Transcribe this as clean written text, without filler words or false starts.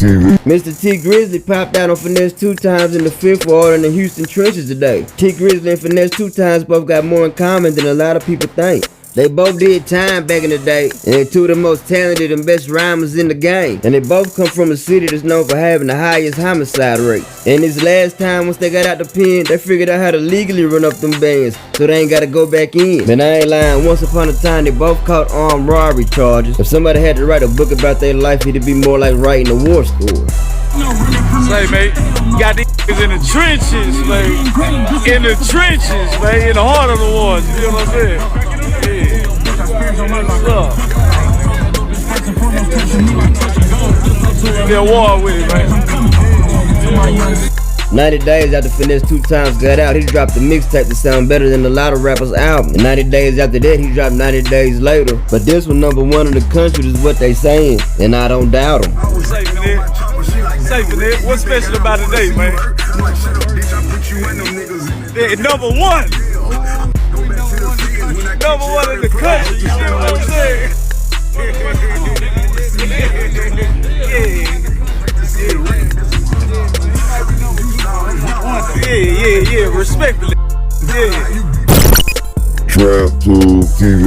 TV. Mr. T Grizzley popped out on Finesse 2Tymes in the 5th ward in the Houston trenches today. T Grizzley and Finesse 2Tymes both got more in common than a lot of people think. They both did time back in the day, and they're two of the most talented and best rhymers in the game. And they both come from a city that's known for having the highest homicide rate. And this last time, once they got out the pen, they figured out how to legally run up them bands, so they ain't gotta go back in. Man, I ain't lying, once upon a time, they both caught armed robbery charges. If somebody had to write a book about their life, it'd be more like writing a war story. Say, mate, you got these niggas in the trenches, mate. In the trenches, mate, in the heart of the wars, you know what I'm saying? Be a war with it, man. 90 days after Finesse 2Tymes got out, he dropped a mixtape that sound better than a lot of rappers' albums. And 90 days after that, he dropped 90 days later. But this one #1 in the country is what they saying, and I don't doubt them. Say, Finesse, what's special about today, man? Yeah, #1. #1 in the country, you see what I'm saying? Yeah, respectfully. Yeah. Trap TV.